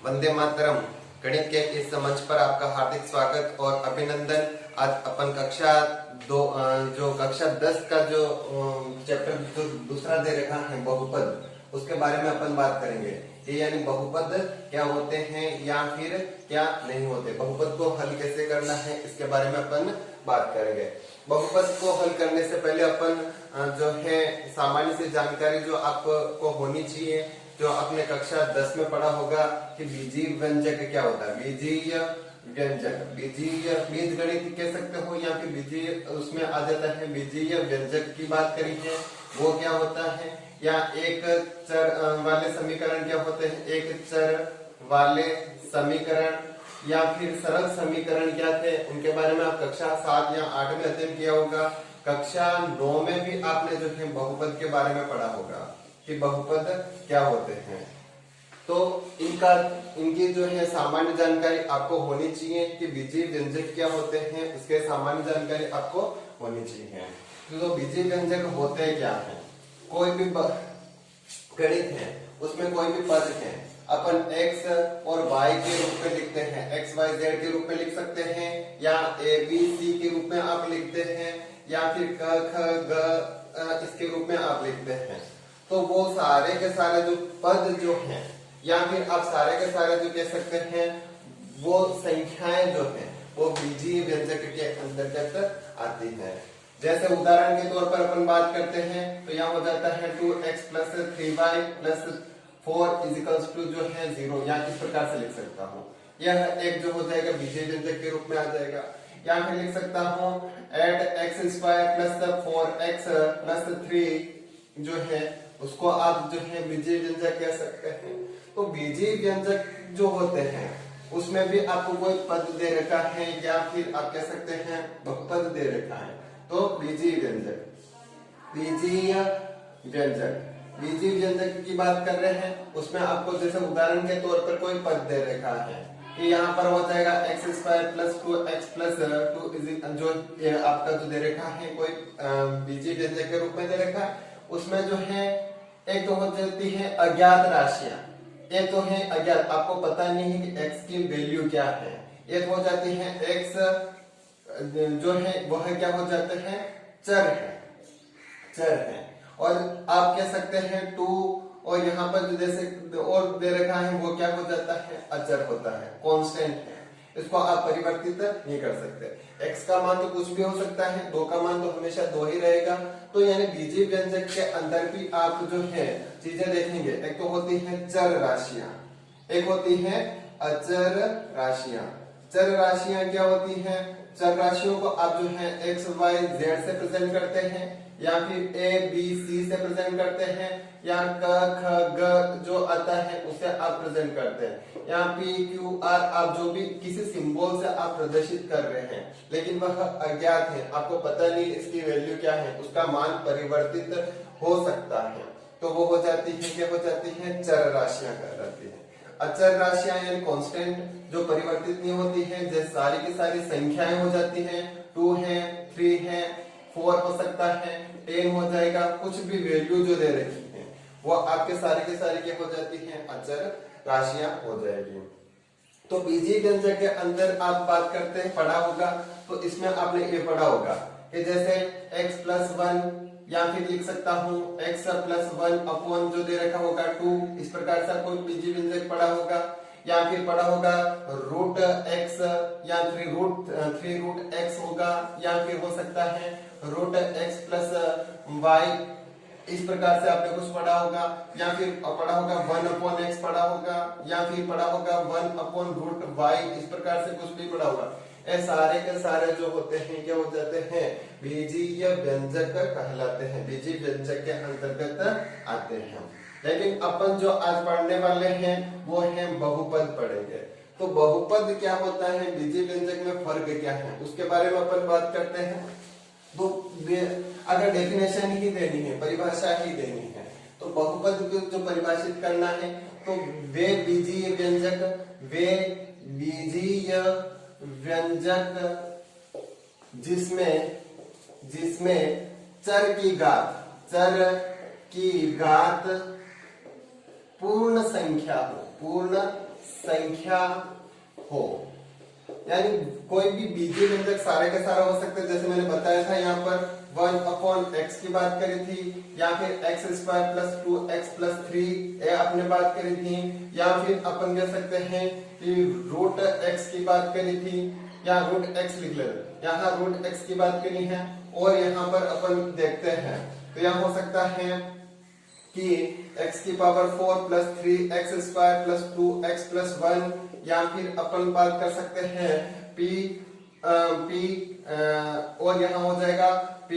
वंदे मातरम। गणित के इस मंच पर आपका हार्दिक स्वागत और अभिनंदन। आज अपन कक्षा दो जो कक्षा 10 का जो चैप्टर जो दूसरा दे रखा है बहुपद, उसके बारे में अपन बात करेंगे। ये यानी बहुपद क्या होते हैं या फिर क्या नहीं होते, बहुपद को हल कैसे करना है, इसके बारे में अपन बात करेंगे। बहुपद को हल करने से पहले अपन जो है सामान्य सी जानकारी जो आपको होनी चाहिए, जो आपने कक्षा 10 में पढ़ा होगा कि बीजीय व्यंजक क्या होता है। बीजीय व्यंजक, बीजीय बीज गणित कह सकते हो या फिर बीजीय उसमें आ जाता है। बीजीय व्यंजक की बात करी है, वो क्या होता है, या एक चर वाले समीकरण क्या होते हैं, एक चर वाले समीकरण या फिर सरल समीकरण क्या थे, उनके बारे में आप कक्षा 7 या 8 में अध्ययन किया होगा। कक्षा 9 में भी आपने जो है बहुपद के बारे में पढ़ा होगा कि बहुपद क्या होते हैं। तो इनकी जो है सामान्य जानकारी आपको होनी चाहिए कि बीजीय व्यंजक क्या होते हैं, उसके सामान्य जानकारी आपको होनी चाहिए। तो बीजीय व्यंजक होते क्या हैं, कोई भी गणित है उसमें कोई भी पद है, अपन x और y के रूप में लिखते हैं, x y z के रूप में लिख सकते हैं, या a b c के रूप में आप लिखते हैं, या फिर क ख ग इसके रूप में आप लिखते हैं। तो वो सारे के सारे जो पद जो हैं, या फिर आप सारे के सारे जो कह सकते हैं वो संख्याएं जो हैं, वो बीजीय व्यंजक के अंतर्गत आती हैं। जैसे उदाहरण के तौर पर अपन बात करते हैं तो यहाँ हो जाता है 2x + 3y + 4 = जो है 0, या इस प्रकार से लिख सकता हूँ। यह एक जो हो जाएगा बीजीय व्यंजक के रूप में आ जाएगा। या फिर लिख सकता हूँ 8x² + 4x + 3 जो है उसको आप जो है बीजीय व्यंजक कह सकते हैं। तो बीजीय व्यंजक जो होते हैं उसमें भी आपको कोई पद दे रखा है या फिर आप कह सकते हैं बहुपद दे रखा है। तो बीजीय व्यंजक, बीजीय व्यंजक, बीजीय व्यंजक की बात कर रहे हैं, उसमें आपको जैसे उदाहरण के तौर पर कोई पद दे रखा है कि यहाँ पर हो जाएगा x² + 2x + 2 जो आपका जो दे रखा है कोई बीजीय व्यंजक के रूप में दे रखा है। उसमें जो है एक तो हो जाती है अज्ञात राशियां, एक तो है अज्ञात, आपको पता नहीं है कि x की वैल्यू क्या है। एक हो जाती है x जो है वह क्या हो जाते हैं चर है, चर है। और आप कह सकते हैं 2, और यहाँ पर जो जैसे और दे रखा है वो क्या हो जाता है अचर होता है, कांस्टेंट है। इसको आप परिवर्तित नहीं कर सकते। x का मान तो कुछ भी हो सकता है, 2 का मान तो हमेशा 2 ही रहेगा। तो यानी बीजीय व्यंजक के अंदर भी आप जो है चीजें देखेंगे, एक तो होती है चर राशियां, एक होती है अचर राशियां। चर राशियां क्या होती हैं, चर राशियों को आप जो है x y z से प्रेजेंट करते हैं, या फिर a b c से प्रेजेंट करते हैं, या क ख ग जो आता है उसे आप प्रेजेंट करते हैं, या p q r आप जो भी किसी सिंबल से आप प्रदर्शित कर रहे हैं, लेकिन वह अज्ञात है, आपको पता नहीं इसकी वैल्यू क्या है, उसका मान परिवर्तित हो सकता है। तो वो हो जाती है क्या हो जाती है चर राशियां कहलाती है। अचर राशियां यानी कांस्टेंट जो परिवर्तित नहीं होती है, जैसे सारी की सारी संख्याएं हो जाती हैं, 2 है, 3 है, 4 हो सकता है, 10 हो जाएगा, कुछ भी वैल्यू जो दे रखी है वो आपके सारे के सारे क्या हो जाती है अचर राशियां हो जाएगी। तो बीजीय व्यंजक के अंदर आप बात करते हैं पढ़ा होगा, तो इसमें आपने ये पढ़ा होगा कि जैसे x + 1, या फिर लिख सकता हूँ x + 1 अपॉन जो दे रखा होगा 2, इस प्रकार से कोई बीजीय व्यंजक पढ़ा होगा। या फिर पढ़ा होगा √x या फिर √3√x होगा, या फिर हो सकता है √x + y, इस प्रकार से आपने कुछ पढ़ा होगा। या फिर पढ़ा होगा 1/x पढ़ा होगा, या फिर पढ़ा होगा 1/√y, इस प्रकार से कुछ भी पढ़ा होगा। ये सारे के सारे जो होते हैं क्या हो जाते हैं बीजीय व्यंजक कहलाते हैं, बीजीय व्यंजक के अंतर्गत आते हैं। लेकिन अपन जो आज पढ़ने वाले हैं वो है बहुपद पढ़ेंगे। तो बहुपद क्या होता है, बीजीय व्यंजक में फर्क क्या है, उसके बारे में अपन बात करते हैं। तो अगर डेफिनेशन ही देनी है, परिभाषा ही देनी है, तो बहुपद को जो परिभाषित करना है तो वे बीजीय व्यंजक, वे बीजीय व्यंजक जिसमें चर की घात पूर्ण संख्या हो, पूर्ण संख्या हो। यानी कोई भी बीजीय व्यंजक सारे का सारा हो सकता है, जैसे मैंने बताया था यहाँ पर 1/x की बात करी थी, या फिर x² + 2x + 3 ये आपने बात करी थी, या फिर अपन कह सकते हैं कि √x की बात करी थी, या √x लिख ले, यहाँ √x की बात करी है। और यहाँ पर अपन देखते हैं तो यहाँ हो सकता है कि x⁴ + 3x² + 2x + 1, या फिर अपन बात कर सकते हैं p और यहाँ हो जाएगा p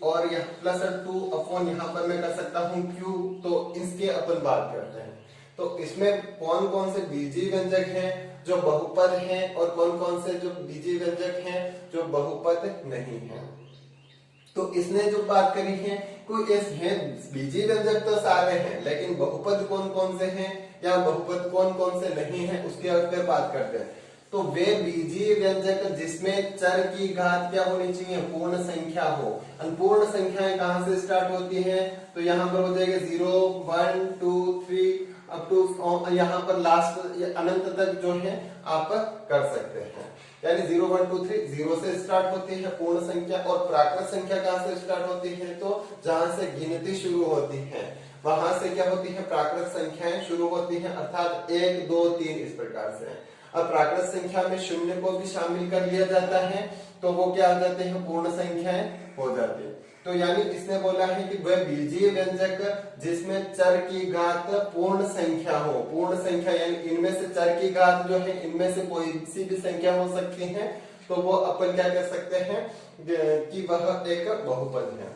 और यहाँ +2 यहाँ पर मैं कर सकता हूँ q। तो इसके अपन बात करते हैं। तो इसमें कौन कौन से बीजीय व्यंजक हैं जो बहुपद हैं, और कौन कौन से जो बीजीय व्यंजक हैं जो बहुपद नहीं हैं। तो इसने जो बात करी है कोई है, बीजीय व्यंजक तो सारे हैं, लेकिन बहुपद कौन कौन से हैं या बहुपद कौन कौन से नहीं है उसके अगर बात करते हैं। तो वे बीजीय व्यंजक जिसमें चर की घात क्या होनी चाहिए, पूर्ण संख्या हो। पूर्ण संख्याएं कहां से स्टार्ट होती हैं, तो यहाँ पर हो जाएगा 0 1 2 3 अप टू यहाँ पर लास्ट अनंत तक जो है आप कर सकते हैं। यानी 0 1 2 3 0 से स्टार्ट होती है पूर्ण संख्या, और प्राकृत संख्या कहां से स्टार्ट होती है, तो जहां से गिनती शुरू होती है वहां से क्या होती है, प्राकृत संख्याएं शुरू होती हैं, अर्थात 1 2 3 इस प्रकार से। अब प्राकृत संख्या में शून्य को भी शामिल कर लिया जाता है तो वो क्या हो जाते हैं, पूर्ण संख्याएं हो जाती है। तो यानी इसने बोला है कि वह बीजीय व्यंजक जिसमें चर की घात पूर्ण संख्या हो। पूर्ण संख्या यानी इनमें से चर की घात जो है इनमें से कोई सी भी संख्या हो सकती है, तो वो अपन क्या कह सकते हैं कि वह एक बहुपद है।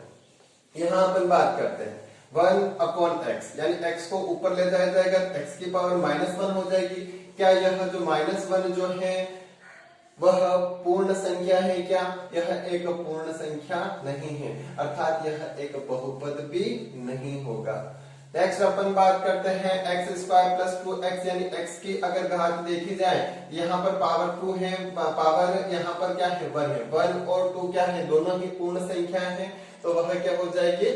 यहाँ अपन बात करते हैं 1/x, यानी x को ऊपर ले जाया जाएगा, x⁻⁻1 हो जाएगी। क्या यह जो -1 जो है वह पूर्ण संख्या है क्या, यह एक पूर्ण संख्या नहीं है, अर्थात यह एक बहुपद भी नहीं होगा। नेक्स्ट अपन बात करते हैं x² + 2x, यानी x की अगर घात देखी जाए यहाँ पर पावर 2 है, पावर यहाँ पर क्या है 1 है, 1 और 2 क्या है, दोनों ही पूर्ण संख्या है, तो वह क्या हो जाएगी,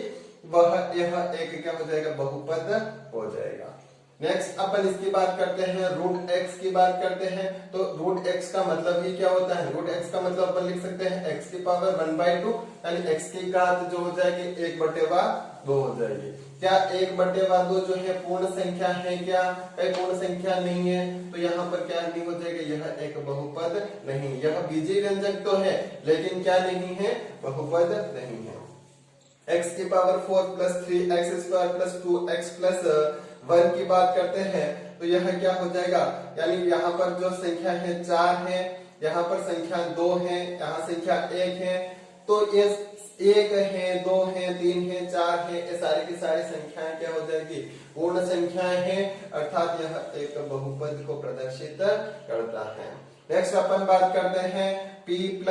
वह यह एक क्या हो जाएगा, बहुपद हो जाएगा। नेक्स्ट अपन इसकी बात करते हैं √x की बात करते हैं। तो √x का मतलब ही क्या होता है, √x का मतलब अपन लिख सकते हैं x⁻1/2, यानी x की घात जो हो जाएगी 1/2 हो जाएगी। क्या 1/2 जो है पूर्ण संख्या है क्या, पूर्ण संख्या नहीं है, तो यहाँ पर क्या नहीं हो जाएगा, यह एक बहुपद नहीं। यह बीजीय व्यंजक तो है लेकिन क्या नहीं है, बहुपद नहीं है। x⁴ + 3x² + 2x + 1 की बात करते हैं तो यह क्या हो जाएगा, यानी यहाँ पर जो संख्या है 4 है, यहाँ पर संख्या 2 है, यहाँ संख्या 1 है, तो ये 1 है 2 है 3 है 4 है, ये सारी की सारी संख्याएं क्या हो जाएगी, पूर्ण संख्याएं हैं, अर्थात यह एक बहुपद को प्रदर्शित करता है। नेक्स्ट अपन बात करते हैं p +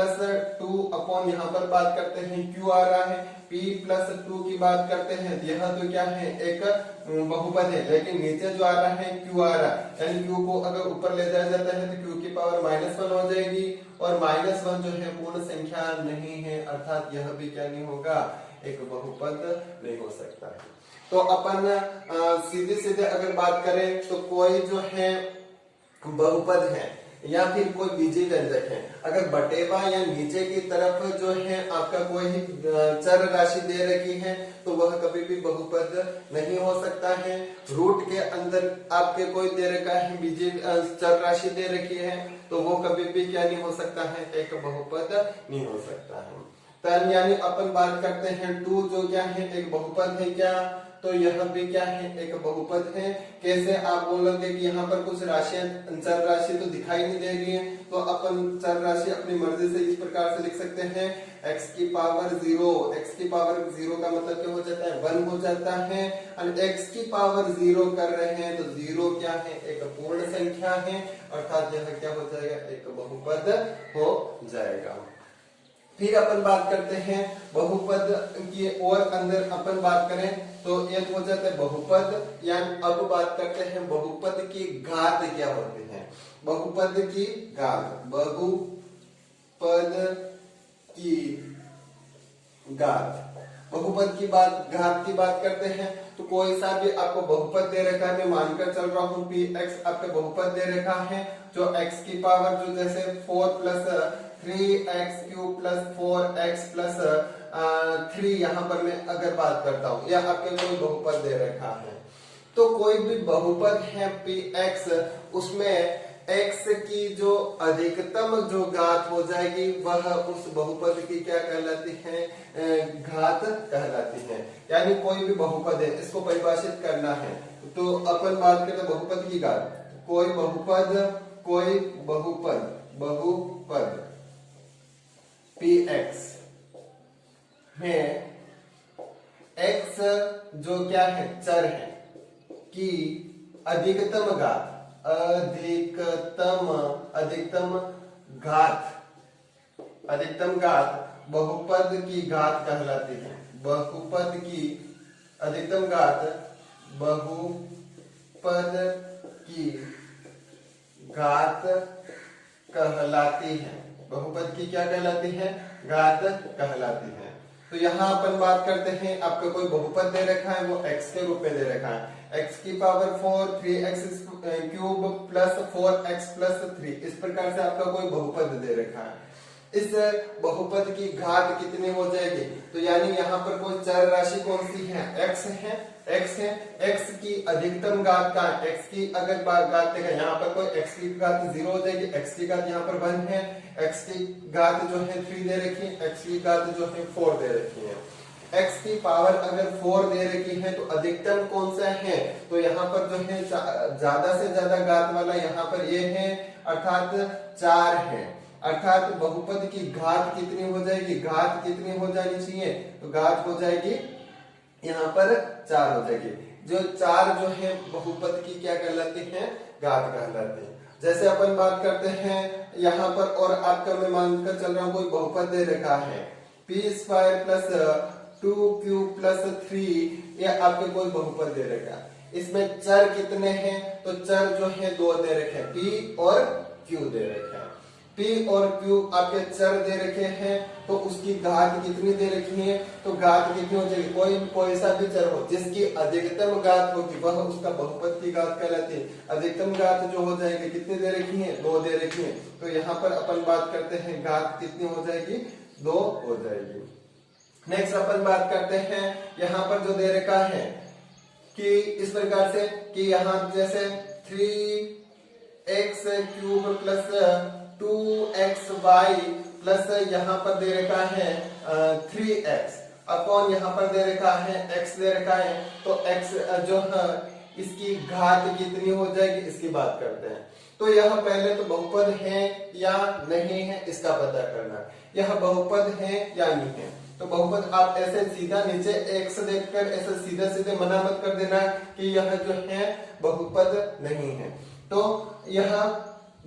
2 यहाँ पर बात करते हैं q आ रहा है, p + 2 की बात करते हैं, यह तो क्या है, एक बहुपद है, लेकिन नीचे जो आ रहा है q आ रहा है, यानी q को अगर ऊपर ले जाया जाता है तो q⁻⁻1 हो जाएगी, और -1 जो है पूर्ण संख्या नहीं है, अर्थात यह भी क्या नहीं होगा, एक बहुपद नहीं हो सकता है। तो अपन सीधे सीधे अगर बात करें तो कोई जो है बहुपद है या फिर कोई बीजीय व्यंजक है, अगर बटेवा या नीचे की तरफ जो है आपका कोई चर राशि दे रखी है तो वह कभी भी बहुपद नहीं हो सकता है। रूट के अंदर आपके कोई दे रखा है बीजीय चर राशि दे रखी है तो वो कभी भी क्या नहीं हो सकता है, एक बहुपद नहीं हो सकता है। तन यानी अपन बात करते हैं 2 जो क्या है, एक बहुपद है क्या, तो यह भी क्या है, एक बहुपद है। कैसे आप बोलोगे कि यहाँ पर कुछ राशियां चर राशि तो दिखाई नहीं दे रही है, तो अपन चर राशि अपनी मर्जी से इस प्रकार से लिख सकते हैं x⁻0, x⁻0 का मतलब क्या हो जाता है, 1 हो जाता है, और x⁻0 कर रहे हैं तो 0 क्या है, एक पूर्ण संख्या है, अर्थात यह क्या हो जाएगा, एक बहुपद हो जाएगा। फिर अपन बात करते हैं बहुपद की, और अंदर अपन बात करें तो एक हो जाता है बहुपद, या अब बात करते हैं बहुपद की घात क्या होती है। बहुपद की घात, बहुपद की घात, बहुपद की बात, घात की बात करते हैं तो कोई सा भी आपको बहुपद दे रखा है, मैं मानकर चल रहा हूँ पी एक्स आपके बहुपद दे रखा है, जो एक्स की पावर जो जैसे 4 plus 3x cube plus 4x plus 3 यहाँ पर मैं अगर बात करता हूँ, या आपके कोई बहुपद दे रखा है, तो कोई भी बहुपद है पी एक्स, उसमें x की जो अधिकतम जो घात हो जाएगी वह उस बहुपद की क्या कहलाती है, घात कहलाती है। यानी कोई भी बहुपद है, इसको परिभाषित करना है तो अपन बात करते हैं बहुपद की घात। कोई बहुपद पी एक्स में x जो क्या है, चर है, की अधिकतम घात बहुपद की घात कहलाती है। बहुपद की अधिकतम घात बहुपद की घात कहलाती है। बहुपद की क्या कहलाती है, घात कहलाती है। तो यहाँ अपन बात करते हैं, आपका कोई बहुपद दे रखा है, वो x के रूप में दे रखा है, x की power 4 3x cube plus 4x plus 3, इस प्रकार से आपका कोई बहुपद दे रखा है। इस बहुपद की घात कितनी हो जाएगी, तो यानी यहाँ पर कोई चर राशि कौन सी है, x है, x की अधिकतम घात का, x की अगर घात देखा यहाँ पर कोई x की घात 0 हो जाएगी, x की घात यहाँ पर 1 है, x की घात जो है 3 दे रखी है, x की घात जो है 4 दे रखी है। x की पावर अगर 4 दे रखी है तो अधिकतम कौन सा है, तो यहाँ पर जो है ज्यादा से ज्यादा घात वाला यहाँ पर ये है, अर्थात 4 है। अर्थात बहुपद की घात कितनी हो जाएगी, घात कितनी हो जानी चाहिए, तो घात हो जाएगी यहाँ पर 4 हो जाएगी। जो 4 जो है बहुपद की क्या कहलाती है, घात कहलाती है। जैसे अपन बात करते हैं यहाँ पर, और आपका मैं मानकर चल रहा हूँ कोई बहुपद दे रखा है P square plus 2 cube plus 3, ये आपके कोई बहुपद दे रखा है। इसमें चर कितने हैं, तो चर जो है 2 दे रखे हैं, पी और क्यू दे रखे हैं। P और Q आपके चर दे रखे हैं, तो उसकी घात कितनी दे रखी है, तो घात कितनी हो जाएगी, कोई सा भी चर हो जिसकी अधिकतम घात होगी वह उसका बहुपद की घात कहलाती है। अधिकतम घात जो हो जाएगी कितनी दे रखी है, 2 दे रखी है। तो यहाँ पर अपन बात करते हैं घात कितनी हो जाएगी, 2 हो जाएगी। नेक्स्ट अपन बात करते हैं यहाँ पर जो दे रखा है कि इस प्रकार से कि यहाँ जैसे 3x cube plus 2xy plus यहाँ पर दे रखा है 3x अपॉन यहाँ पर दे रखा है x दे रखा है, तो x जो है इसकी घात कितनी हो जाएगी, इसकी बात करते हैं। तो यह पहले तो बहुपद है या नहीं है इसका पता करना, यह बहुपद है या नहीं है। तो बहुपद आप ऐसे सीधा नीचे x देखकर ऐसे सीधे सीधे मना मत कर देना कि यह जो है बहुपद नहीं है। तो यह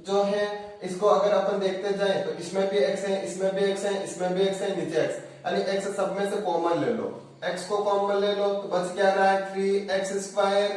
जो है इसको अगर अपन देखते जाएं तो इसमें भी x है, इसमें भी x है, इसमें भी x है, नीचे x, यानी x सब में से कॉमन ले लो, x को कॉमन ले लो तो बच क्या रहा है 3x square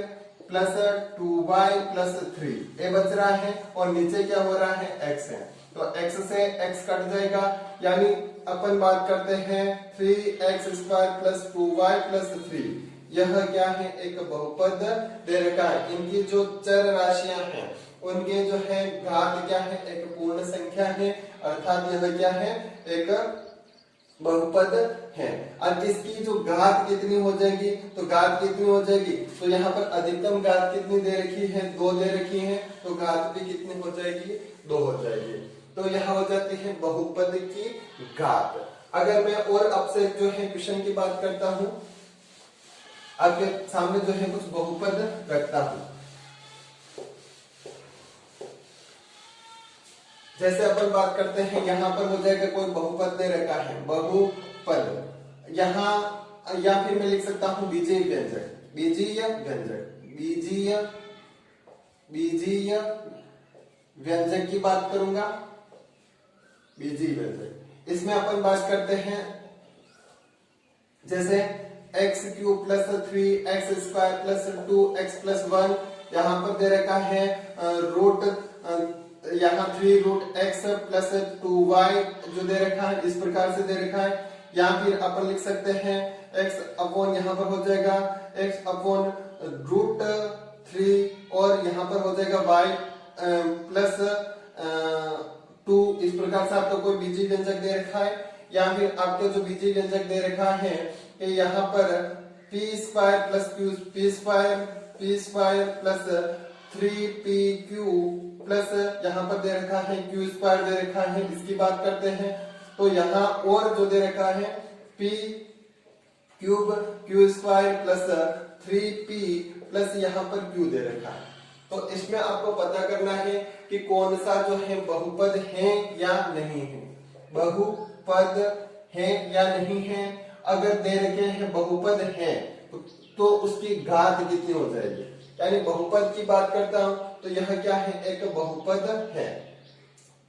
plus 2y plus 3, ये बच रहा है, और नीचे क्या हो रहा है x है, तो x से x कट जाएगा, यानी अपन बात करते हैं 3x square plus 2y plus 3, यह क्या है, एक बहुपद दे रखा है। इनकी जो चर राशियां हैं उनके जो है घात क्या है, एक पूर्ण संख्या है, अर्थात यह क्या है, एक बहुपद है। अब इसकी जो घात कितनी हो जाएगी, तो घात कितनी हो जाएगी, तो यहाँ पर अधिकतम घात कितनी दे रखी है, 2 दे रखी है, तो घात भी कितनी हो जाएगी, 2 हो जाएगी। तो यह हो जाती है बहुपद की घात। अगर मैं और आपसे जो है क्वेश्चन की बात करता हूं, आपके सामने जो है कुछ बहुपद रखता हूं, जैसे अपन बात करते हैं यहाँ पर हो जाएगा कोई बहुपद दे रखा है, बहुपद यहाँ, या फिर मैं लिख सकता हूं बीजीय व्यंजक, बीजीय व्यंजक, बीजीय व्यंजक की बात करूंगा, बीजीय व्यंजक। इसमें अपन बात करते हैं जैसे x cube plus 3x square plus 2x plus 1, यहाँ पर दे रखा है रूट, यहाँ 3 रूट x प्लस 2y जो दे रखा है, इस प्रकार से दे रखा है। या फिर अपन लिख सकते हैं x अपॉन यहाँ पर हो जाएगा x अपॉन √3 और यहाँ पर हो जाएगा y प्लस 2। इस प्रकार से आपको कोई बीजीय व्यंजक दे रखा है, या फिर आपको जो बीजीय व्यंजक दे रखा है कि यहाँ पर p² plus p² plus 3pq plus यहाँ पर दे रखा है q² दे रखा है, इसकी बात करते हैं। तो यहाँ और जो दे रखा है p³ q² plus 3p plus यहाँ पर q दे रखा है। तो इसमें आपको पता करना है कि कौन सा जो है बहुपद है या नहीं है, बहुपद है या नहीं है। अगर दे रखे हैं बहुपद है तो उसकी घात कितनी हो जाएगी, यानी बहुपद की बात करता हूं तो यह क्या है, एक बहुपद है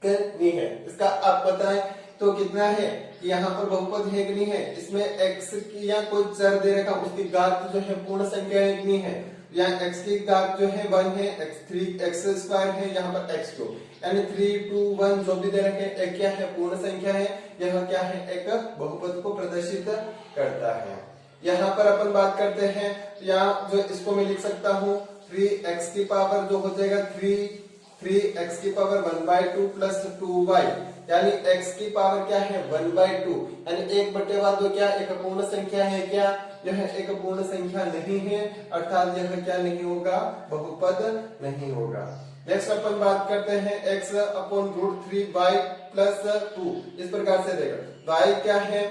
कि नहीं है, इसका आप बताएं तो कितना है कि यहाँ पर बहुपद है कि नहीं है। इसमें x की या कोई चर दे रखा उसकी घात जो है पूर्ण संख्या है कि नहीं है, या x की घात जो है 1 है, x² है, यहाँ पर x2 यानी 3 2 1 जो भी दे रखे एक क्या है, पूर्ण संख्या है। यह क्या है, एक बहुपद को प्रदर्शित करता है। यहाँ पर अपन बात करते हैं, या जो इसको मैं लिख सकता हूँ 3x की पावर जो हो जाएगा 3x की पावर 1/2 प्लस 2y, यानी x की पावर क्या है 1/2, यानी 1/2 क्या एक पूर्ण संख्या है क्या, यह एक पूर्ण संख्या नहीं है, अर्थात यह क्या नहीं होगा, बहुपद नहीं होगा। नेक्स्ट अपन बात करते हैं x अपॉन √3y प्लस 2, इस प्रकार से देगा y क्या है,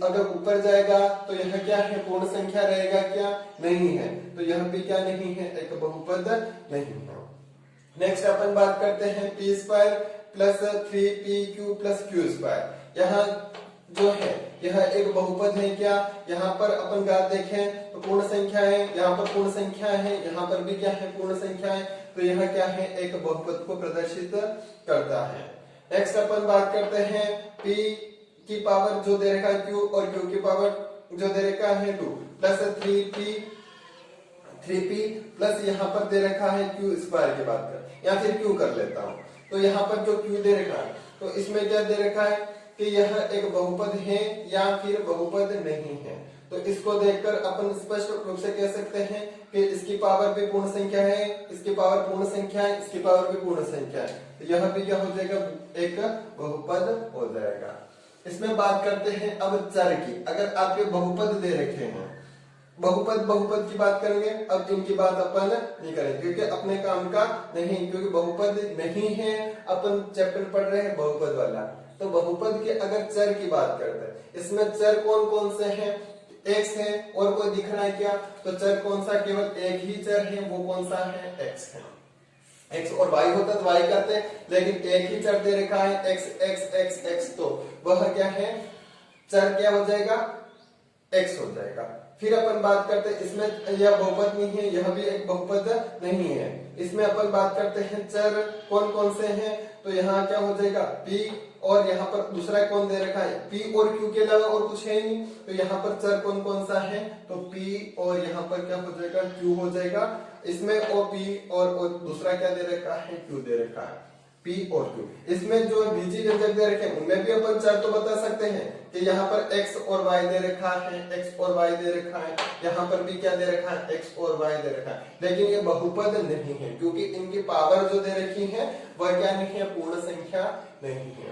अगर ऊपर जाएगा तो यह क्या है, पूर्ण संख्या रहेगा क्या, नहीं है, तो यह भी क्या नहीं है, एक बहुपद नहीं है। नेक्स्ट अपन बात करते हैं p² plus 3pq plus q², यहाँ जो है यह एक बहुपद है क्या, यहाँ पर अपन घात देखें तो पूर्ण संख्या है, यहाँ पर पूर्ण संख्या है, यहाँ पर भी क्या है, पूर्ण संख्या है, तो यह क्या है, एक बहुपद को प्रदर्शित करता है। नेक्स्ट अपन बात करते हैं p की पावर जो दे रखा है q और q की पावर जो दे रखा है 2 प्लस 3p प्लस यहाँ पर दे रखा है q² की बात कर, या फिर q कर लेता हूँ। तो यहाँ पर जो q दे रखा है तो इसमें क्या दे रखा है कि यह एक बहुपद है या फिर बहुपद नहीं है। तो इसको देखकर अपन स्पष्ट रूप से कह सकते हैं कि इसकी पावर भी पूर्ण संख्या है, इसकी पावर पूर्ण संख्या है, इसकी पावर भी पूर्ण संख्या है, तो यह भी क्या हो जाएगा, एक बहुपद हो जाएगा। इसमें बात करते हैं अब चर की। अगर आपके बहुपद दे रखे हैं, बहुपद की बात करेंगे, अब इनकी बात अपन नहीं करेंगे क्योंकि अपने काम का नहीं, क्योंकि बहुपद नहीं है, अपन चैप्टर पढ़ रहे हैं बहुपद वाला। तो बहुपद के अगर चर की बात करते हैं, इसमें चर कौन कौन से हैं, x है और कोई दिख रहा है क्या, तो चर कौन सा, केवल एक ही चर है, वो कौन सा है, x है। x और y होता तो y करते, लेकिन एक ही चर दे रखा है x, तो वह क्या है, चर क्या हो जाएगा, x हो जाएगा। फिर अपन बात करते हैं, इसमें यह बहुपद नहीं है, यह भी एक बहुपद नहीं है। इसमें अपन बात करते हैं चर कौन कौन से हैं, तो यहाँ क्या हो जाएगा p, और यहाँ पर दूसरा कौन दे रखा है, p और q के अलावा और कुछ है नहीं, तो यहाँ पर चर कौन कौन सा है, तो p और यहाँ पर क्या हो जाएगा, q हो जाएगा। इसमें और p और दूसरा क्या दे रखा है, q दे रखा है, p और q। इसमें जो बीजीय व्यंजक दे रखे हैं उनमें भी अपन चर तो बता सकते हैं कि यहाँ पर x और y दे रखा है, x और y दे रखा है, यहाँ पर भी क्या दे रखा है, x और y दे रखा है, लेकिन ये बहुपद नहीं है क्योंकि इनकी पावर जो दे रखी है वह क्या नहीं है, पूर्ण संख्या नहीं है।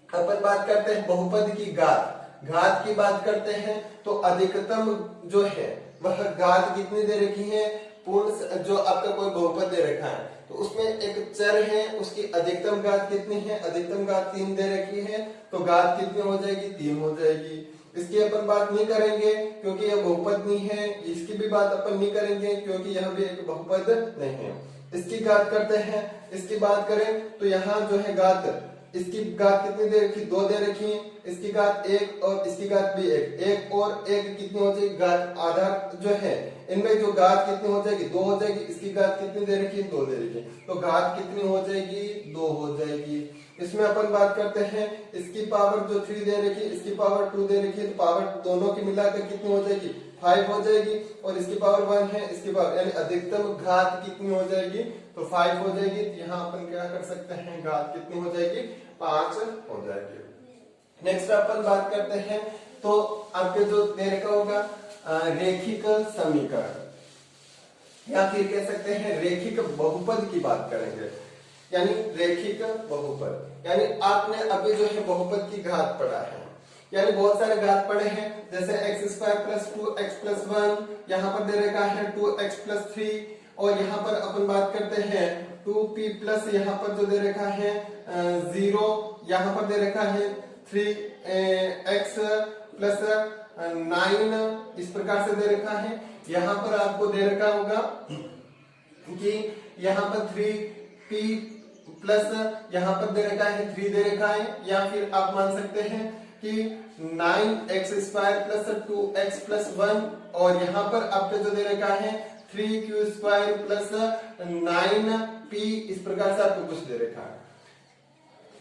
अपन बात करते हैं बहुपद की घात की बात करते हैं, तो अधिकतम जो है वह घात कितनी दे रखी है, पूर्ण जो आपका कोई बहुपद दे रखा है तो उसमें एक चर है, उसकी अधिकतम घात कितनी है, अधिकतम घात 3 दे रखी है, तो घात कितनी हो जाएगी, 3 हो जाएगी। इसकी अपन बात नहीं करेंगे क्योंकि यह बहुपद नहीं है, इसकी भी बात अपन नहीं करेंगे क्योंकि यह भी एक बहुपद नहीं है। इसकी घात करते हैं, इसकी बात करें तो यहाँ जो है घात, इसकी घात कितनी दे रखी, 2 दे रखी है, इसकी घात 1 और इसकी घात भी 1 और 1 कितनी हो जाएगी, घात आधार जो है इनमें जो घात कितनी हो जाएगी, 2 हो जाएगी। इसकी घात कितनी दे रखी है, 2 दे रखी है, तो घात कितनी हो जाएगी, 2 हो जाएगी। इसमें अपन बात करते हैं, इसकी पावर जो 3 दे रखी है, इसकी पावर 2 दे रखी है, तो पावर दोनों की मिलाकर कितनी हो जाएगी, 5 हो जाएगी, और इसकी पावर 1 है, इसकी पावर यानी अधिकतम घात कितनी हो जाएगी, तो 5 हो जाएगी। यहाँ अपन क्या कर सकते हैं, घात कितनी हो जाएगी, 5 हो जाएगी। नेक्स्ट अपन बात करते हैं तो आपके जो दे रखा होगा रेखिक समीकरण, या फिर कह सकते हैं रेखिक बहुपद की बात करेंगे, यानी रेखिक बहुपद। यानी आपने अभी जो है बहुपद की घात पढ़ा है, यानी बहुत सारे घात पढ़े हैं, जैसे x square plus 2x plus 1, यहाँ पर दे रखा है 2x प्लस 3, और यहाँ पर अपन बात करते हैं 2p प्लस यहाँ पर जो दे रखा है 0, यहाँ पर दे रखा है 3x प्लस 9, इस प्रकार से दे रखा है। यहाँ पर आपको दे रखा होगा कि यहाँ पर 3p प्लस यहाँ पर दे रखा है 3 दे रखा है, या फिर आप मान सकते हैं कि 9x square plus 2x plus 1, और यहाँ पर आपको जो दे रखा है 3q स्क्वायर प्लस 9p, इस प्रकार से आपको कुछ दे रखा है।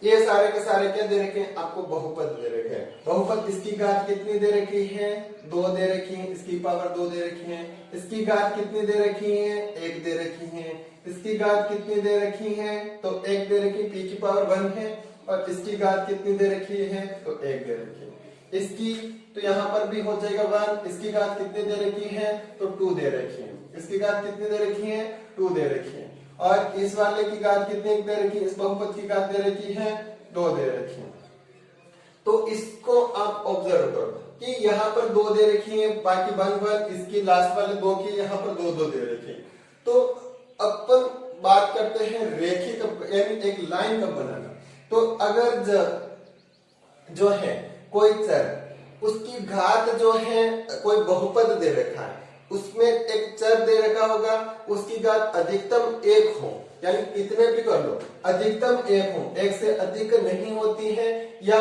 ये सारे के सारे क्या दे रखे हैं आपको? बहुपद दे रखे हैं। बहुपद, इसकी घात कितनी दे रखी है? 2 दे रखी है, इसकी पावर 2 दे रखी है। इसकी घात कितनी दे रखी है? 1 दे रखी है। इसकी घात कितनी दे रखी है? तो 1 दे रखी, p की पावर 1 है, और इसकी घात कितनी दे रखी है? तो 1 दे रखी है। इसकी तो यहाँ पर भी हो जाएगा 1। इसकी घात कितनी दे रखी है? तो 2 दे रखी है। इसकी घात कितनी दे रखी है? 2 दे रखी है। और इस वाले की घात कितनी दे रखी है? इस बहुपद की घात दे रखी है 2 दे रखी है। तो इसको आप ऑब्जर्व करो कि यहाँ पर 2 दे रखी है, बाकी 1 इसकी लास्ट वाले 2 की यहाँ पर 2 दे रखी है। तो अपन बात करते हैं रेखिक, यानी एक लाइन का बनाना। तो अगर जो है कोई चर, उसकी घात जो है कोई बहुपद दे रखा है, उसमें एक चर दे रखा होगा, उसकी घात अधिकतम 1 हो, यानी कितने भी कर लो अधिकतम 1 हो, 1 से अधिक नहीं होती है, या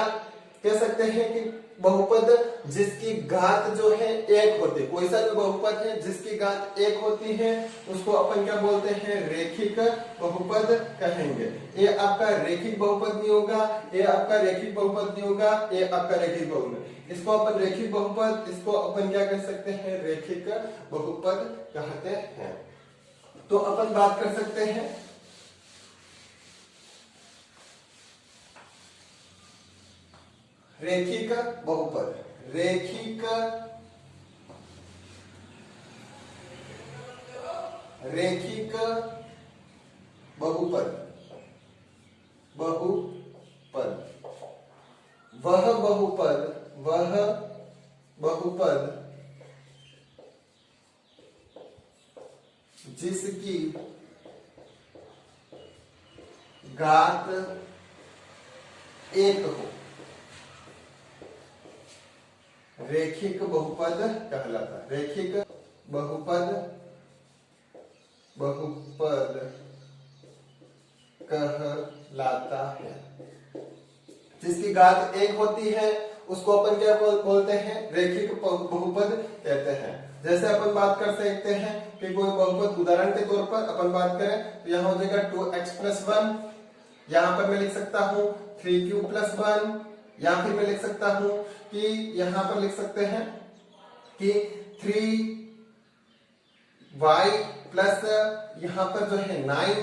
कह सकते हैं कि बहुपद जिसकी घात जो है 1 होती है, कोई सा भी बहुपद है जिसकी घात 1 होती है, उसको अपन क्या बोलते हैं? रेखिक बहुपद कहेंगे। ये आपका रेखिक बहुपद नहीं होगा, ये आपका रेखिक बहुपद नहीं होगा, ये आपका रेखिक बहुपद। इसको अपन रेखिक बहुपद, इसको अपन क्या कह सकते हैं? रेखिक बहुपद कहते हैं। तो अपन बात कर सकते हैं रेखिक बहुपद। रेखिक बहुपद, बहुपद वह बहुपद जिसकी घात 1 हो, रेखिक बहुपद कहलाता है। रेखिक बहुपद कहलाता है। जिसकी घात 1 होती है उसको अपन क्या बोलते हैं? रेखिक बहुपद कहते हैं। जैसे अपन बात कर सकते हैं कि कोई बहुपद, उदाहरण के तौर पर अपन बात करें तो यहाँ हो जाएगा 2x प्लस 1, यहाँ पर मैं लिख सकता हूँ 3q प्लस 1, या फिर मैं लिख सकता हूं कि यहां पर लिख सकते हैं कि 3y प्लस यहां पर जो है 9,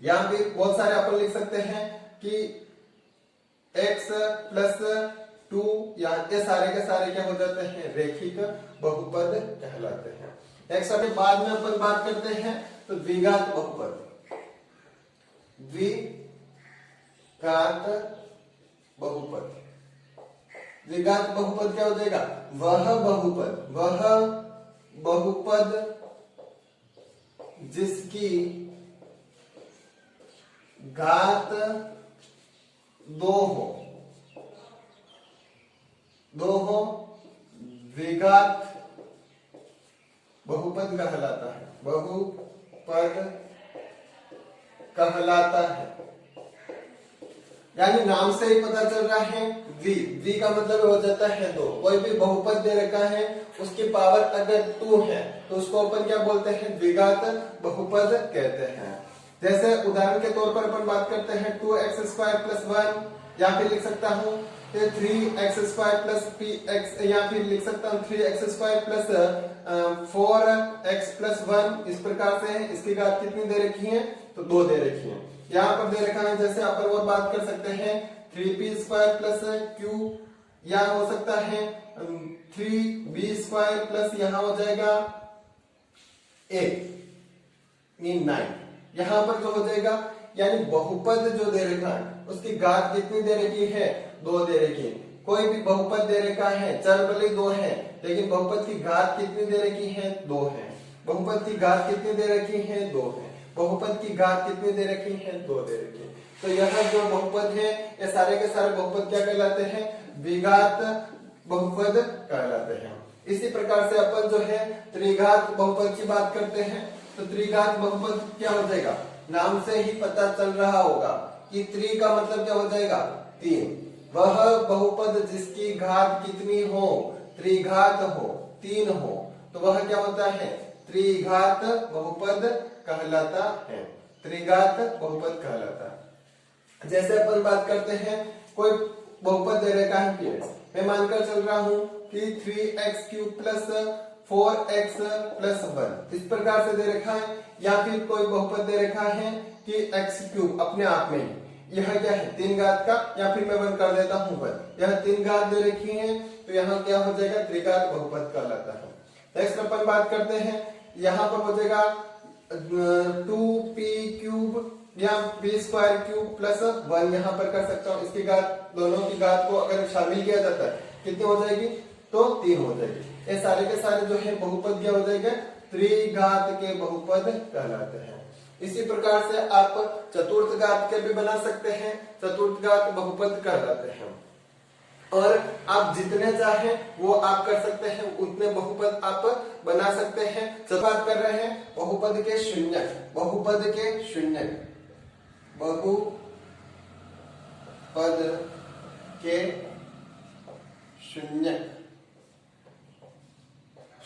या फिर बहुत सारे अपन लिख सकते हैं कि x प्लस 2, या ये सारे के सारे क्या हो जाते हैं? रेखिक बहुपद कहलाते हैं। x के बाद में अपन बात करते हैं तो द्विघात बहुपद। द्विघात बहुपद, द्विघात बहुपद क्या हो जाएगा? वह बहुपद जिसकी घात 2 हो, द्विघात बहुपद कहलाता है। बहुपद कहलाता है, यानी नाम से ही पता चल रहा है द्वि का मतलब हो जाता है 2। कोई भी बहुपद दे रखा है, उसकी पावर अगर 2 है तो उसको अपन क्या बोलते हैं? द्विघात बहुपद कहते हैं। जैसे उदाहरण के तौर पर अपन बात करते हैं 2x स्क्वायर प्लस 1, या फिर लिख सकता हूँ 3x स्क्वायर प्लस px, या फिर लिख सकता हूँ 3x square plus 4x plus 1, इस प्रकार से। इसकी घात कितनी दे रखी है? तो 2 दे रखी है। यहाँ पर दे रखा है, जैसे अपन और बात कर सकते हैं 3p स्क्वायर प्लस q, या हो सकता है 3b² प्लस यहाँ हो जाएगा 8 मीन 9। यहाँ पर जो हो जाएगा यानी बहुपद जो दे रखा है उसकी घात कितनी दे रखी है, 2 दे रखी है। कोई भी बहुपद दे रखा है, चर भले 2 है लेकिन बहुपद की घात कितनी दे रखी है, 2 है। बहुपद की घात कितनी दे रखी है, 2 है। बहुपद की घात कितनी दे रखी है, 2 दे रखी है। तो यह जो बहुपद है ये सारे के सारे बहुपद क्या कहलाते हैं, द्विघात बहुपद कहलाते हैं। इसी प्रकार से अपन जो है त्रिघात बहुपद की बात करते हैं। तो त्रिघात बहुपद क्या हो जाएगा, नाम से ही पता चल रहा होगा कि त्रि का मतलब क्या हो जाएगा, 3। वह बहुपद जिसकी घात कितनी हो, त्रिघात हो, 3 हो, तो वह क्या होता है, त्रिघात बहुपद कहलाता है। त्रिघात बहुपद कहलाता है। जैसे अपन बात करते हैं कोई बहुपद दे रखा है कि मैं मानकर चल रहा हूं कि 3x³ प्लस 4x प्लस 1 इस प्रकार से दे रखा है, या फिर कोई बहुपद दे रखा है कि x³ अपने आप में यह क्या है, 3 घात का, या फिर मैं 1 कर देता हूं 1, यह 3 घात दे रखी है तो यहाँ क्या हो जाएगा, त्रिघात बहुपद कहलाता है। नेक्स्ट अपन बात करते हैं, यहाँ पर हो जाएगा 2p³ या p² प्लस 1 यहाँ पर कर सकता हूँ। इसकी घात, दोनों की घात को अगर शामिल किया जाता है कितनी हो जाएगी, तो 3 हो जाएगी। ये सारे के सारे जो है बहुपद क्या हो जाएंगे, त्रिघात के बहुपद कहलाते हैं। इसी प्रकार से आप चतुर्थ घात के भी बना सकते हैं, चतुर्थ घात बहुपद कहलाते हैं। और आप जितने चाहे वो आप कर सकते हैं, उतने बहुपद आप बना सकते हैं। जब बात कर रहे हैं बहुपद के शून्यक, बहुपद के शून्यक, बहुपद के शून्यक।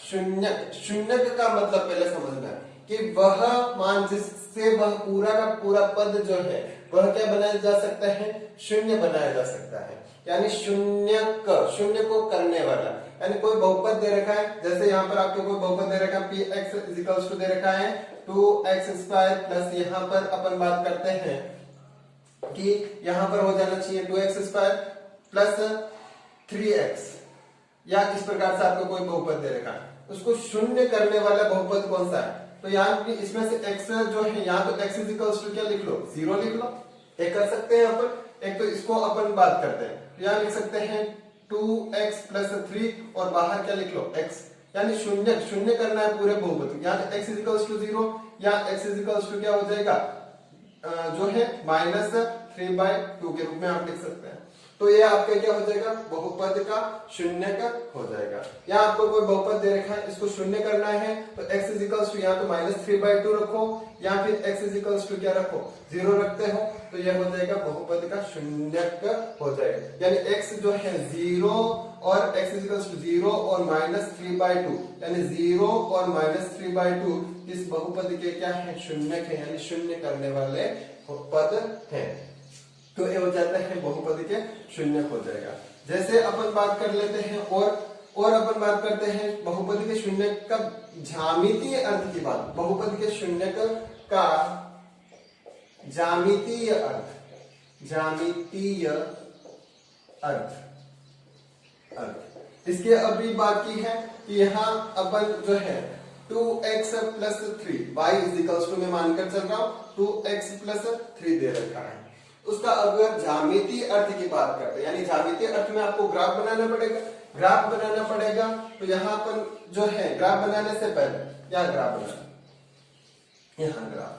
शून्यक, शून्यक का मतलब पहले समझना है कि वह मान जिससे वह पूरा का पूरा पद जो है वह क्या बनाया जा सकता है, शून्य बनाया जा सकता है। यानी शून्यक, शून्य को करने वाला, यानी कोई बहुपद दे रखा है, जैसे यहाँ पर आपको कोई बहुपद दे रखा है px दे रखा है 2x² प्लस यहाँ पर अपन बात करते हैं कि यहाँ पर हो जाना चाहिए 2x² प्लस 3x, या इस प्रकार से आपको कोई बहुपद दे रखा है, उसको शून्य करने वाला बहुपद कौन सा है, तो यहाँ इसमें से x जो है, यहाँ तो x क्या लिख लो, 0 लिख लो। एक कर सकते हैं अपन, एक तो इसको अपन बात करते हैं, यहाँ लिख सकते हैं 2x प्लस 3 और बाहर क्या लिख लो, x, यानी शून्य, शून्य करना है पूरे बहुपद। यहाँ तो x 0 या x क्या हो जाएगा, जो है -3/2 के रूप में आप लिख सकते हैं। तो ये आपका क्या हो जाएगा, बहुपद का शून्यक हो जाएगा। यहाँ आपको कोई बहुपद दे रखा है, इसको शून्य करना है तो x यहाँ तो -3/2 रखो, या फिर x क्या रखो, 0 रखते हो, तो यह हो जाएगा बहुपद का शून्यक हो जाएगा। यानी x जो है 0 और x 0 और -3/2, यानी 0 और -3/2 इस बहुपद के क्या है, शून्यक है, यानी शून्य करने वाले पद हैं। तो ये हो जाता है बहुपद के शून्यक हो जाएगा। जैसे अपन बात कर लेते हैं और अपन बात करते हैं बहुपद के शून्यक का ज्यामितीय अर्थ की बात। बहुपद के शून्यक का ज्यामितीय अर्थ, ज्यामितीय अर्थ इसके अभी बात की है कि यहाँ अपन जो है 2x प्लस 3 y में मानकर चल रहा हूं 2x प्लस 3 दे रखा है। उसका अगर ज्यामितीय अर्थ की बात करते हैं, यानी ज्यामितीय अर्थ में आपको ग्राफ बनाना पड़ेगा। ग्राफ बनाना पड़ेगा तो यहाँ पर जो है ग्राफ बनाने से पहले क्या ग्राफ बनाना, यहाँ ग्राफ,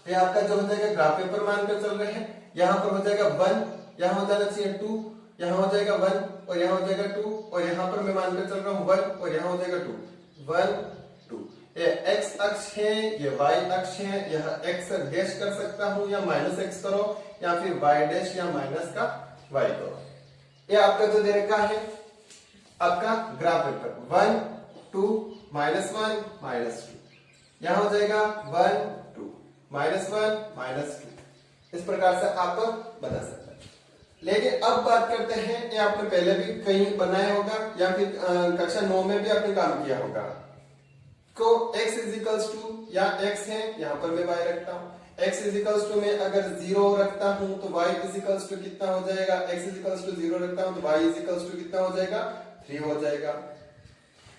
ये आपका जो हो जाएगा ग्राफ पेपर मानकर चल रहे हैं। यहाँ पर हो जाएगा 1, यहाँ हो जाना चाहिए 2, यहाँ हो जाएगा 1 और यहाँ हो जाएगा 2, और यहाँ पर मैं मानकर चल रहा हूँ 1 और यहाँ हो जाएगा 2, 1 2। ये x अक्ष है, ये y अक्ष है, यह x डैश कर सकता हूं या -x करो, या फिर y डैश या माइनस का y करो। ये आपका जो दे रखा है आपका ग्राफ पेपर 1 2 -1 -2, यहाँ हो जाएगा 1 2 -1 -2। इस प्रकार से आप बना सकते हैं। लेकिन अब बात करते हैं, ये आपने पहले भी कहीं बनाया होगा या फिर कक्षा 9 में भी आपने काम किया होगा। को x या x है, यहाँ पर मैं y रखता हूँ, x इजिकल्स टू में अगर 0 रखता हूं तो y इजिकल्स टू कितना हो जाएगा, x इजिकल्स टू 0 रखता हूं तो y इजिकल्स टू कितना हो जाएगा, 3 हो जाएगा।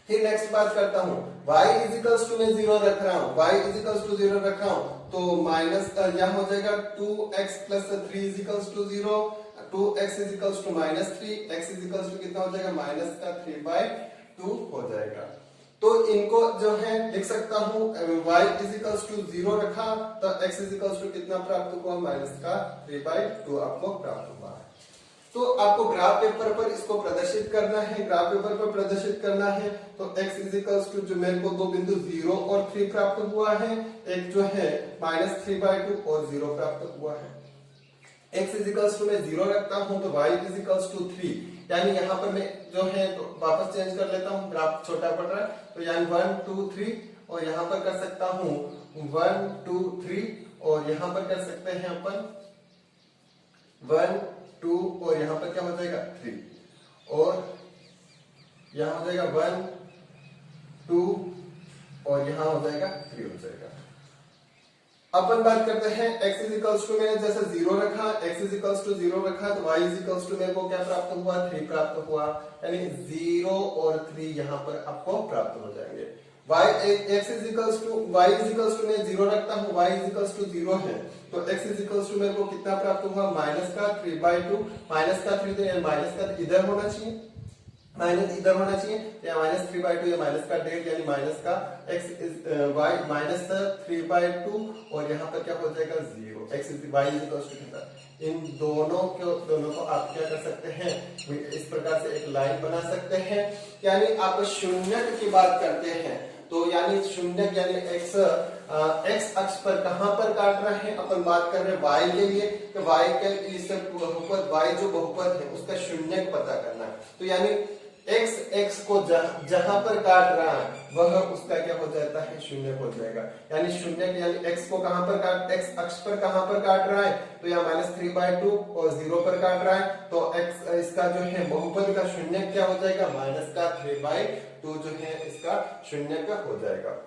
फिर नेक्स्ट बात करता हूं, y इजिकल्स टू में 0 रख रहा हूं, y इजिकल्स टू 0 रख रहा हूं तो माइनस यहां हो जाएगा 2x plus 3 equals to 0, 2x equals to minus 3, x equals to कितना हो जाएगा, माइनस का 3/2 हो जाएगा। तो इनको जो है लिख सकता हूं, y इजिकल्स टू 0 रखा तो x इजिकल्स टू कितना प्राप्त हुआ, माइनस का 3/2 आपको प्राप्त हुआ। तो आपको ग्राफ पेपर पर इसको प्रदर्शित करना है, ग्राफ पेपर पर प्रदर्शित करना है तो x इजिकल्स टू जो मेरे को दो बिंदु 0 और 3 प्राप्त हुआ है, एक जो है माइनस 3/2 और 0 प्राप्त हुआ है। x इजिकल्स टू में 0 रखता हूं तो y इजिकल्स टू 3, यानी यहाँ पर मैं जो है तो वापस चेंज कर लेता हूँ, ग्राफ छोटा पड़ रहा है तो यानी 1 2 3 और यहाँ पर कर सकता हूँ 1 2 3 और यहाँ पर कर सकते हैं अपन 1 2 और यहाँ पर क्या हो जाएगा 3 और यहाँ हो जाएगा 1 2 और यहाँ हो जाएगा 3 हो जाएगा। अपन बात करते हैं x इजिकल्स टू मैंने जैसे 0 रखा, x इजिकल्स टू 0 रखा तो y इजिकल्स टू मेरे को क्या प्राप्त हुआ, 3 प्राप्त हुआ, यानी 0 और 3 यहाँ पर आपको प्राप्त हो जाएंगे। x equals to y equals to मैं 0 रखता हूँ, y इजिकल्स टू 0 है तो x इजिकल्स टू मेरे को कितना प्राप्त हुआ, माइनस का 3/2, माइनस का 3 तो माइनस का इधर होना चाहिए, माइनस इधर होना चाहिए या माइनस 3/2 या माइनस का 1.5 यानी माइनस का y माइनस 3/2 और यहाँ पर क्या हो जाएगा 0, x y इक्वल्स टू कितना। इन दोनों को आप क्या कर सकते हैं, इस प्रकार से एक लाइन बना सकते हैं। यानी आप शून्य की बात करते हैं तो यानी शून्य यानी x अक्ष पर कहां पर काट रहे हैं, अपन बात कर रहे हैं y के लिए तो y के इस बहुपद y जो बहुपद है उसका शून्य पता करना है। तो यानी x को जहां पर काट रहा है वह उसका क्या हो जाता है, शून्य हो जाएगा। यानी शून्य यानी x को कहां पर x अक्ष पर कहां पर काट रहा है तो यहाँ माइनस 3/2 और 0 पर काट रहा है तो x इसका जो है बहुपद का शून्य क्या हो जाएगा, माइनस का 3/2 जो है इसका शून्य का हो जाएगा।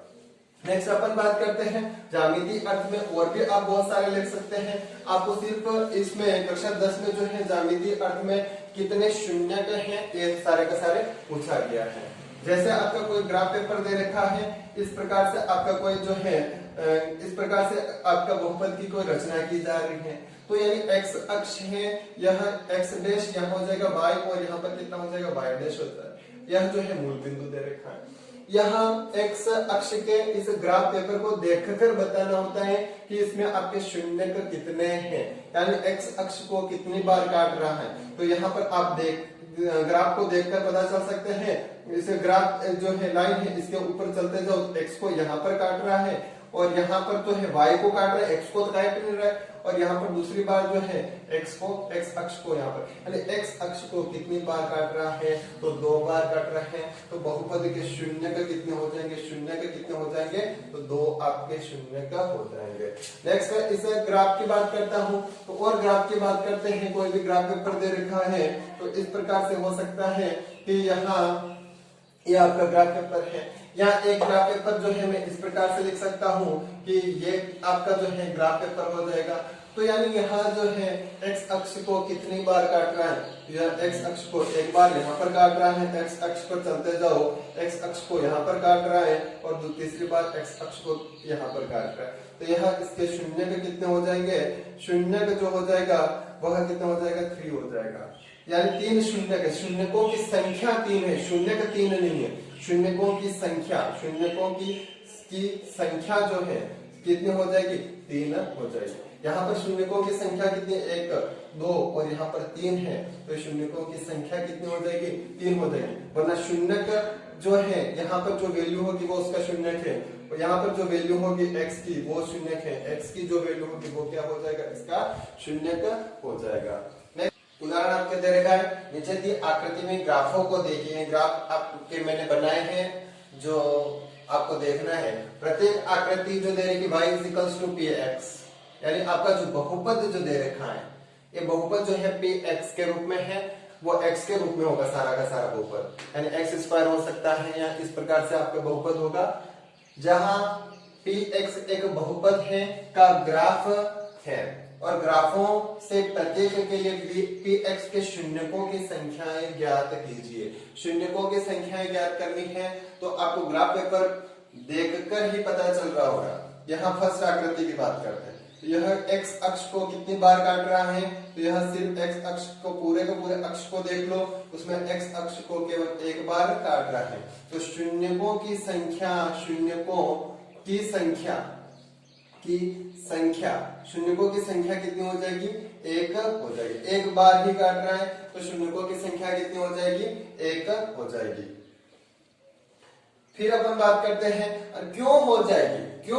नेक्स्ट अपन बात करते हैं ज्यामितीय अर्थ में, और भी आप बहुत सारे लिख सकते हैं। आपको सिर्फ इसमें कक्षा 10 में जो है ज्यामितीय अर्थ में कितने शून्य के हैं ये सारे का सारे पूछा गया है। जैसे आपका कोई ग्राफ पेपर दे रखा है, इस प्रकार से आपका कोई जो है इस प्रकार से आपका बहुपद की कोई रचना की जा रही है तो यानी x अक्ष है, यह x डैश यहाँ हो जाएगा y और यहाँ पर कितना हो जाएगा y डैश होता है। यह जो है मूल बिंदु दे रखा है। यहाँ x अक्ष के इस ग्राफ पेपर को देखकर बताना होता है कि इसमें आपके शून्य कितने हैं, यानी x अक्ष को कितनी बार काट रहा है। तो यहाँ पर आप ग्राफ को देखकर पता चल सकते हैं। इस ग्राफ जो है लाइन है इसके ऊपर चलते जाओ तो x को यहाँ पर काट रहा है और यहाँ पर तो है y को काट रहा है, x को तो काट नहीं रहा है। और यहाँ पर दूसरी बार जो है x अक्ष को यहाँ पर यानी x अक्ष को कितनी बार काट रहा है तो 2 बार काट रहा है। तो बहुपद के शून्य का कितने हो जाएंगे, शून्य के कितने हो जाएंगे तो 2 आपके शून्य का हो जाएंगे। नेक्स्ट इस ग्राफ की बात करता हूँ तो और ग्राफ की बात करते हैं। कोई भी ग्राफ पेपर दे रखा है तो इस प्रकार से हो सकता है कि यहाँ ये आपका ग्राफ पेपर है, यहाँ एक ग्राफ पेपर जो है मैं इस प्रकार से लिख सकता हूँ कि ये आपका जो है ग्राफ पेपर हो जाएगा। तो यानी यहाँ जो है x अक्ष को कितनी बार काट रहा है, यह x अक्ष को एक बार यहाँ पर काट रहा है, x अक्ष पर चलते जाओ x अक्ष को यहाँ पर काट रहा है और तीसरी बार x अक्ष को यहाँ पर काट रहा है। तो यहाँ इसके शून्य के कितने हो जाएंगे, शून्य का जो हो जाएगा वह कितना हो जाएगा 3 हो जाएगा। यानी 3 शून्य के, शून्यकों की संख्या 3 है, शून्य का 3 नहीं है, शून्यकों की संख्या, शून्यकों की संख्या जो है कितनी हो जाएगी 3 हो जाएगी। यहाँ पर शून्यकों की संख्या कितनी, 1 2 और यहाँ पर 3 है तो शून्यकों की संख्या कितनी हो जाएगी 3 हो जाएगी। वरना शून्य का जो है यहाँ पर जो वैल्यू होगी वो उसका शून्य है और यहाँ पर जो वैल्यू होगी x की वो शून्य है, x की जो वैल्यू होगी वो क्या हो जाएगा, इसका शून्य का हो जाएगा। उदाहरण आपके दे रखा है, नीचे दी आकृति में ग्राफों को देखिए। ग्राफ आपके मैंने बनाए हैं जो आपको देखना है। प्रत्येक आकृति जो दे रही y इक्वल्स टू px, यानी आपका जो बहुपद जो दे रखा है ये बहुपद जो है px के रूप में है, वो x के रूप में होगा सारा का सारा बहुपद, यानी x स्क्वायर हो सकता है या इस प्रकार से आपका बहुपद होगा। जहां पी एक्स एक बहुपद है का ग्राफ है और ग्राफों से प्रत्येक के लिए पी एक्स के शून्यकों की संख्याएं ज्ञात कीजिए। शून्यकों की संख्याएं ज्ञात करनी है तो आपको ग्राफ पेपर देखकर ही पता चल रहा होगा। यहाँ फर्स्ट आकृति की बात करते हैं तो यह एक्स अक्ष को कितनी बार काट रहा है, तो यह सिर्फ एक्स अक्ष को पूरे अक्ष को देख लो, उसमें एक्स अक्ष को केवल एक बार काट रहा है। तो शून्यकों की संख्या शून्यकों की संख्या कितनी हो जाएगी, एक हो जाएगी। एक बार ही काट रहा है तो शून्यकों की संख्या कितनी हो जाएगी, एक हो जाएगी। फिर अपन बात करते हैं क्यों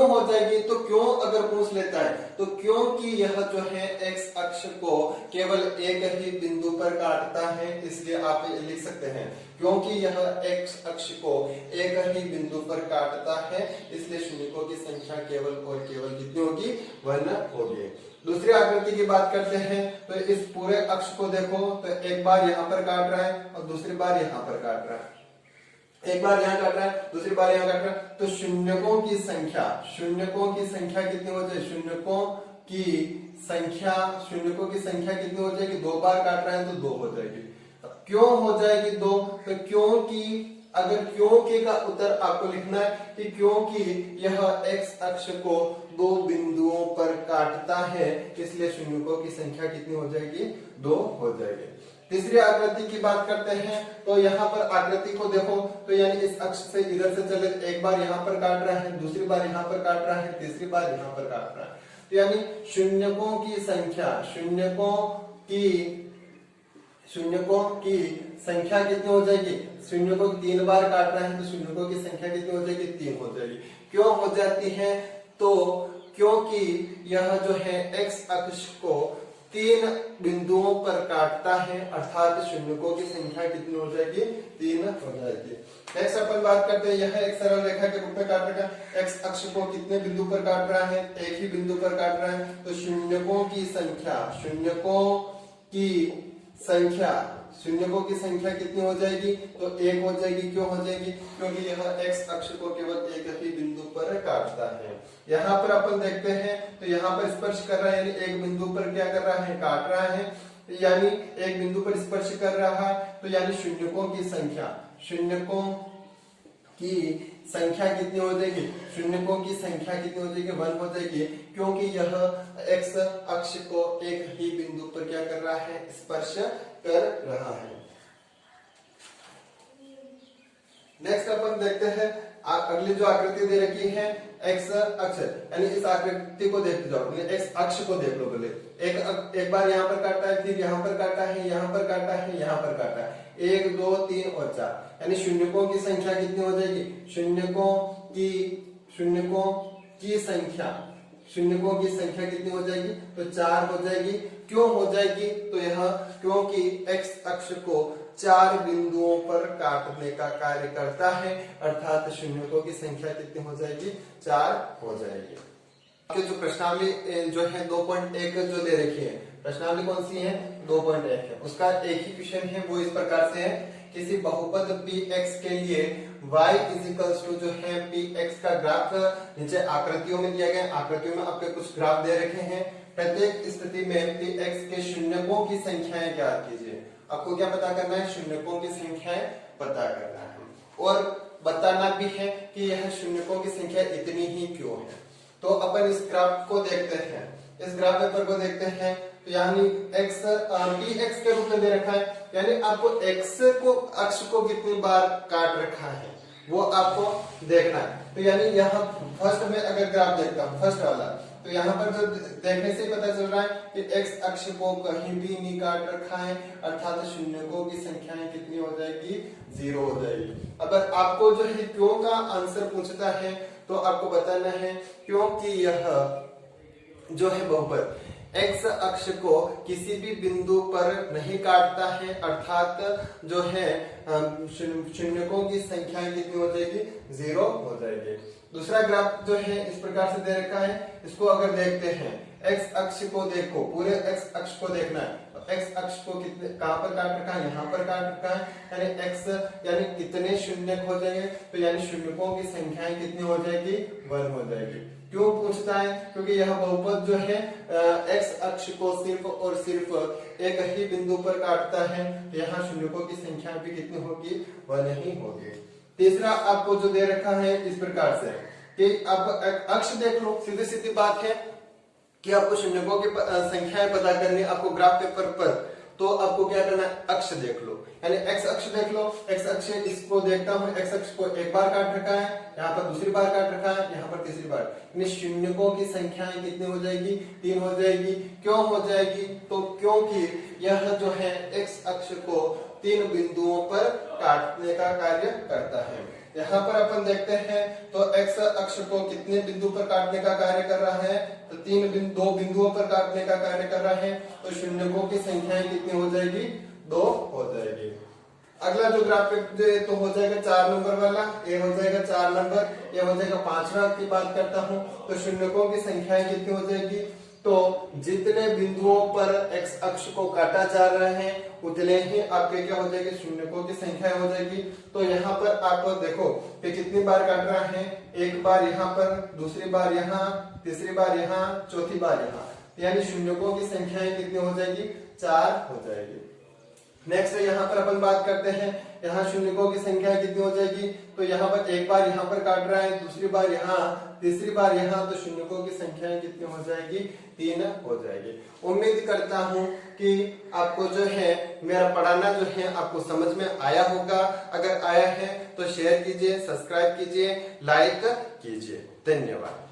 हो जाएगी तो क्यों अगर पूछ लेता है तो क्योंकि यह जो है एक्स अक्ष को केवल एक ही बिंदु पर काटता है, इसलिए आप लिख सकते हैं क्योंकि यह एक्स अक्ष को एक ही बिंदु पर काटता है, इसलिए शून्यकों की संख्या केवल और केवल कितनी होगी, 1 होगी। दूसरी आकृति की बात करते हैं तो इस पूरे अक्ष को देखो तो एक बार यहाँ पर काट रहा है और दूसरी बार यहाँ पर काट रहा है, एक बार यहाँ काट रहा है दूसरी बार यहाँ काट रहा है। तो शून्यकों की संख्या कितनी हो जाएगी, शून्यकों की संख्या कितनी हो जाएगी, 2 बार काट रहा है तो 2 हो जाएगी। क्यों हो जाएगी 2, तो क्योंकि अगर क्योंकि का उत्तर आपको लिखना है कि क्योंकि यह एक्स अक्ष को 2 बिंदुओं पर काटता है, इसलिए शून्यकों की संख्या कितनी हो जाएगी, 2 हो जाएगी। तीसरी आकृति की बात करते हैं तो यहाँ पर आकृति को देखो तो यानी इस अक्ष से इधर से चले, एक बार यहाँ पर काट रहा है, दूसरी बार यहाँ पर काट रहा है, तीसरी बार यहाँ पर काट रहा है। तो यानी शून्यकों की संख्या कितनी हो जाएगी, शून्यकों को 3 बार काट रहा है तो शून्यकों की संख्या कितनी हो जाएगी, 3 हो जाएगी। क्यों हो जाती है, तो क्योंकि यह जो है एक्स अक्ष को 3 बिंदुओं पर काटता है, अर्थात शून्यकों की संख्या कितनी हो जाएगी, 3 हो जाएगी। नेक्स्ट अपन बात करते हैं, यह एक सरल रेखा के रूप में काट रखा है। एक्स अक्ष को कितने बिंदु पर काट रहा है, एक ही बिंदु पर काट रहा है, तो शून्यकों की संख्या कितनी हो जाएगी, तो 1 हो जाएगी। क्यों हो जाएगी, क्योंकि यह एक्स अक्ष को केवल एक ही बिंदु पर काटता है। यहाँ पर अपन देखते हैं तो यहाँ पर स्पर्श कर रहा है, यानी एक बिंदु पर क्या कर रहा है, काट रहा है, यानी एक बिंदु पर स्पर्श कर रहा है, तो यानी शून्यकों की संख्या कितनी हो जाएगी, शून्यकों की संख्या कितनी हो जाएगी, 1 हो जाएगी, क्योंकि यह एक्स अक्ष को एक ही बिंदु पर क्या कर रहा है, स्पर्श कर रहा है। नेक्स्ट अपन देखते हैं अगली जो आकृति दे रखी है एक्स अक्ष, यानी इस आकृति को देखते जाओ, एक्स अक्ष को देख लो पहले। एक बार यहाँ पर काटा है, फिर यहाँ पर काटा है, यहाँ पर काटा है, यहाँ पर काटा है, 1 2 3 और 4, यानी शून्यकों की संख्या कितनी हो जाएगी, शून्यकों की संख्या कितनी हो जाएगी, तो 4 हो जाएगी। क्यों हो जाएगी, तो यह क्योंकि एक्स अक्ष को 4 बिंदुओं पर काटने का कार्य करता है, अर्थात शून्यकों की संख्या कितनी हो जाएगी, 4 हो जाएगी। आपके जो प्रश्नावली जो है 2.1 जो दे रखी है, प्रश्नावली कौन सी है, 2.1 है, उसका एक ही क्वेश्चन है, वो इस प्रकार से है, किसी बहुपद px के लिए y इजिकल्स टू जो है px का ग्राफ नीचे आकृतियों में दिया गया, आकृतियों में आपके कुछ ग्राफ दे रखे हैं, प्रत्येक स्थिति में px के शून्यकों की संख्याएं ज्ञात कीजिए। आपको क्या पता करना है, शून्यकों की संख्याएं पता करना है और बताना भी है कि यह शून्यकों की संख्या इतनी ही क्यों है। तो अपन इस ग्राफ को देखते हैं, इस ग्राफ पेपर को देखते हैं, तो यानी x px के रूप में दे रखा है, यानी आपको x को अक्ष को कितनी बार काट रखा है वो आपको देखना है। तो यानी यहाँ फर्स्ट में अगर ग्राफ देखता हूँ, फर्स्ट वाला, तो यहाँ पर जो देखने से पता चल रहा है कि x अक्ष को कहीं भी नहीं काट रखा है, अर्थात शून्यकों की संख्याएं कितनी हो जाएगी, 0 हो जाएगी। अगर आपको जो है क्यों का आंसर पूछता है तो आपको बताना है क्योंकि यह जो है बहुपद एक्स अक्ष को किसी भी बिंदु पर नहीं काटता है, अर्थात जो है शून्यकों की संख्या कितनी हो जाएगी, 0 हो जाएगी। दूसरा ग्राफ जो है इस प्रकार से दे रखा है, इसको अगर देखते हैं एक्स अक्ष को देखो, पूरे एक्स अक्ष को देखना है। एक्स अक्ष को कितने कहां पर काट रखा है, यहाँ पर काट रखा है, यानी एक्स यानी कितने शून्यक हो जाएंगे, तो यानी शून्यकों की संख्याएं कितनी हो जाएगी, 1 हो जाएगी। क्यों पूछता है, क्योंकि यह बहुपद जो है एक्स अक्ष को सिर्फ और सिर्फ एक ही बिंदु पर काटता है, तो यहाँ शून्यकों की संख्या भी कितनी होगी, 1 ही होगी। तीसरा आपको जो दे रखा है इस प्रकार से कि आप अक्ष देख लो, सीधी सीधी बात है कि आपको शून्यकों की संख्याएं पता करनी, आपको ग्राफ पेपर पर, तो आपको क्या करना है, अक्ष देख लो, यानी एक्स अक्ष देख लो। एक्स अक्ष इसको देखता हूं, एक्स अक्ष को एक बार काट रखा है, यहाँ पर दूसरी बार काट रखा है, यहाँ पर तीसरी बार, यानी शून्यकों की संख्याएं कितनी हो जाएगी, 3 हो जाएगी। क्यों हो जाएगी, तो क्योंकि यह जो है एक्स अक्ष को 3 बिंदुओं पर काटने का कार्य करता है। यहाँ पर अपन देखते हैं तो एक्स अक्ष को कितने बिंदु पर काटने का कार्य कर रहा है, तो 2 बिंदुओं पर काटने का कार्य कर रहा है, तो शून्यकों की संख्याएं कितनी हो जाएगी, 2 हो जाएगी। अगला जो ग्राफिक तो हो जाएगा 4 नंबर वाला, ये हो जाएगा 4 नंबर, ये हो जाएगा 5वां की बात करता हूँ, तो शून्यकों की संख्याएं कितनी हो जाएगी, तो जितने बिंदुओं पर एक्स अक्ष को काटा जा रहा है उतने ही आपके क्या हो जाएगी, शून्यकों की संख्या हो जाएगी। तो यहाँ पर आप देखो कि कितनी बार काट रहा है, एक बार यहाँ पर, दूसरी बार यहाँ, तीसरी बार यहाँ, चौथी बार यहाँ, यानी शून्यकों की संख्याएं कितनी हो जाएगी, 4 हो जाएगी। नेक्स्ट यहाँ पर अपन बात करते हैं, यहाँ शून्यकों की संख्या कितनी हो जाएगी, तो यहाँ पर एक बार यहाँ पर काट रहा है, दूसरी बार यहाँ, तीसरी बार यहाँ, तो शून्यकों की संख्या कितनी हो जाएगी, 3 हो जाएगी। उम्मीद करता हूँ कि आपको जो है मेरा पढ़ाना जो है आपको समझ में आया होगा। अगर आया है तो शेयर कीजिए, सब्सक्राइब कीजिए, लाइक कीजिए। धन्यवाद।